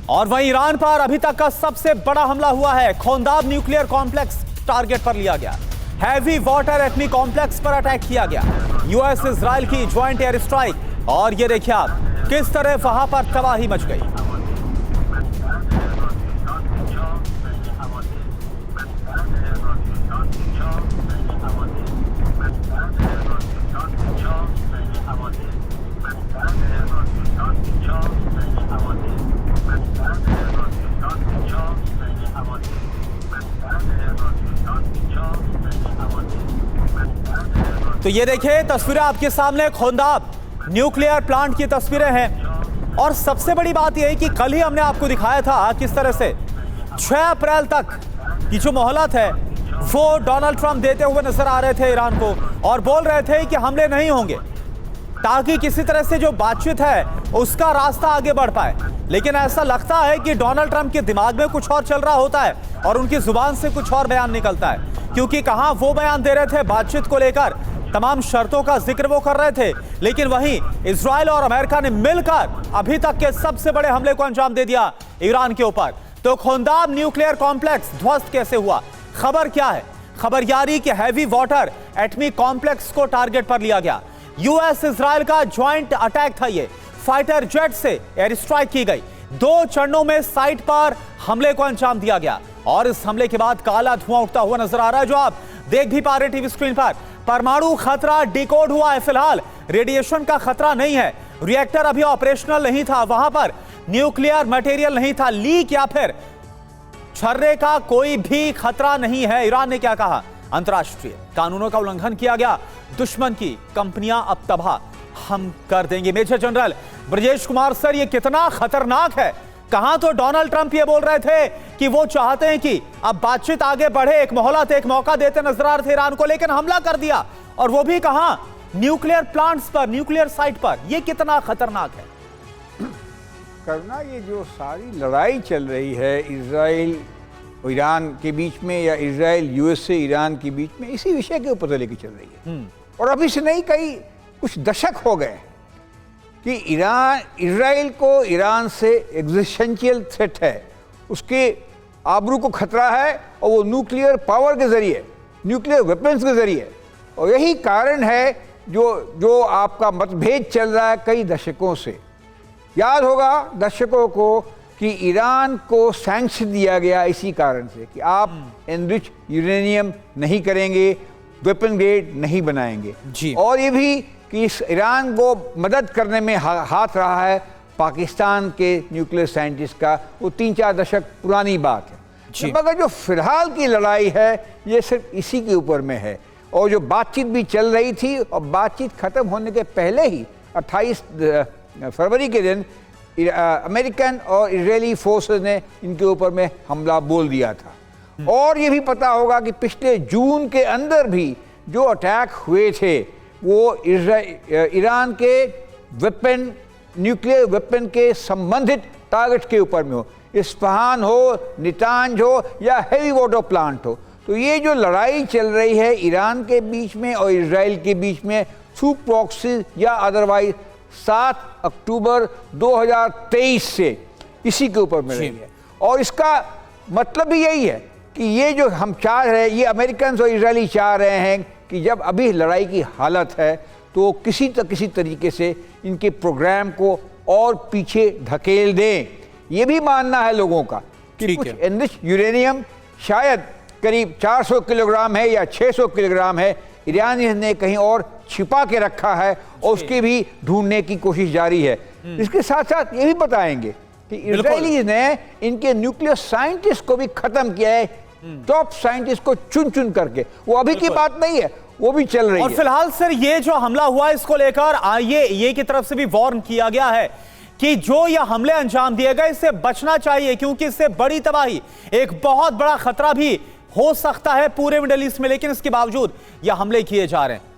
और वहीं ईरान पर अभी तक का सबसे बड़ा हमला हुआ है। खोंदाब न्यूक्लियर कॉम्प्लेक्स टारगेट पर लिया गया। हैवी वाटर एटमी कॉम्प्लेक्स पर अटैक किया गया। यूएस इजराइल की ज्वाइंट एयर स्ट्राइक, और ये देखिए आप किस तरह वहां पर तबाही मच गई। तो ये देखिए तस्वीरें आपके सामने खोंदाब न्यूक्लियर प्लांट की तस्वीरें हैं। और सबसे बड़ी बात यह है कि कल ही हमने आपको दिखाया था किस तरह से 6 अप्रैल तक की जो मोहलत है वो डोनाल्ड ट्रंप देते हुए नजर आ रहे थे ईरान को, और बोल रहे थे कि हमले नहीं होंगे ताकि किसी तरह से जो बातचीत है उसका रास्ता आगे बढ़ पाए। लेकिन ऐसा लगता है कि डोनाल्ड ट्रंप के दिमाग में कुछ और चल रहा होता है और उनकी जुबान से कुछ और बयान निकलता है, क्योंकि कहां वो बयान दे रहे थे बातचीत को लेकर, तमाम शर्तों का जिक्र वो कर रहे थे, लेकिन वहीं इजराइल और अमेरिका ने मिलकर अभी तक के सबसे बड़े हमले को अंजाम दे दिया ईरान के ऊपर। तो खोंदाब न्यूक्लियर कॉम्प्लेक्स ध्वस्त कैसे हुआ, खबर क्या है? खबर यारी कि हैवी वाटर एटमी कॉम्प्लेक्स को टारगेट पर लिया गया। यूएस इजराइल का ज्वाइंट अटैक था। ये फाइटर जेट से एयर स्ट्राइक की गई। 2 चरणों में साइट पर हमले को अंजाम दिया गया, और इस हमले के बाद काला धुआं उठता हुआ नजर आ रहा है, जो आप देख भी पा रहे टीवी स्क्रीन पर। परमाणु खतरा डिकोड हुआ है फिलहाल, रेडिएशन का खतरा नहीं है। रिएक्टर अभी ऑपरेशनल नहीं था, वहां पर न्यूक्लियर मटेरियल नहीं था लीक या फिर छर्रे का कोई भी खतरा नहीं है। ईरान ने क्या कहा? अंतर्राष्ट्रीय कानूनों का उल्लंघन किया गया, दुश्मन की कंपनियां अब तबाह हम कर देंगे। Major general Brajesh Kumar sir, ये कितना खतरनाक है? कहां तो डोनाल्ड ट्रंप ये बोल रहे थे कि वो चाहते हैं कि अब बातचीत आगे बढ़े, एक मोहलत, एक मौका देते नजर आ रहे थे ईरान को, लेकिन हमला कर दिया, और वो भी कहां? न्यूक्लियर प्लांट्स पर, न्यूक्लियर साइट पर। ये कितना खतरनाक है? करना ये जो सारी लड़ाई चल रही है इजराइल और ईरान के बीच में, या इजराइल यूएसए ईरान के बीच में, इसी विषय के ऊपर लेके चल रही है। और अभी से नहीं, कई कुछ दशक हो गए कि इजराइल को ईरान से एग्जिस्टेंशियल थ्रेट है, उसके आबरू को खतरा है, और वो न्यूक्लियर पावर के जरिए, न्यूक्लियर वेपन्स के जरिए। और यही कारण है जो आपका मतभेद चल रहा है कई दशकों से। याद होगा दर्शकों को कि ईरान को सैंक्शन दिया गया इसी कारण से कि आप एनरिच यूरेनियम नहीं करेंगे, वेपन ग्रेड नहीं बनाएंगे जी। और ये भी कि इस ईरान को मदद करने में हाथ रहा है पाकिस्तान के न्यूक्लियर साइंटिस्ट का, वो 3-4 दशक पुरानी बात है। मगर जो फिलहाल की लड़ाई है ये सिर्फ इसी के ऊपर में है। और जो बातचीत भी चल रही थी, और बातचीत खत्म होने के पहले ही 28 फरवरी के दिन अमेरिकन और इजरायली फोर्सेस ने इनके ऊपर में हमला बोल दिया था। और ये भी पता होगा कि पिछले जून के अंदर भी जो अटैक हुए थे वो ईरान के वेपन, न्यूक्लियर वेपन के संबंधित टारगेट के ऊपर में हो, इस्फहान हो, नितांज हो, या हेवी वाटर प्लांट हो। तो ये जो लड़ाई चल रही है ईरान के बीच में और इजराइल के बीच में थ्रू प्रॉक्सी या अदरवाइज 7 अक्टूबर 2023 से इसी के ऊपर में रही है। और इसका मतलब भी यही है कि ये जो हम चाह रहे हैं, ये अमेरिकन और इजरायली चाह रहे हैं कि जब अभी लड़ाई की हालत है तो किसी तरीके से इनके प्रोग्राम को और पीछे धकेल दें। ये भी मानना है लोगों का कि कुछ एनरिच यूरेनियम शायद करीब 400 किलोग्राम है या 600 किलोग्राम है, ईरान ने कहीं और छिपा के रखा है, और उसकी भी ढूंढने की कोशिश जारी है। इसके साथ साथ ये भी बताएंगे कि इजरायली ने इनके न्यूक्लियर साइंटिस्ट को भी खत्म किया है, टॉप साइंटिस्ट को चुन चुन करके। वो अभी की बात नहीं है, वो भी चल रही है। और फिलहाल सर ये जो हमला हुआ इसको लेकर ये की तरफ से भी वार्न किया गया है कि जो ये हमले अंजाम दिए गए इससे बचना चाहिए, क्योंकि इससे बड़ी तबाही, एक बहुत बड़ा खतरा भी हो सकता है पूरे मिडिल ईस्ट में। लेकिन इसके बावजूद ये हमले किए जा रहे हैं।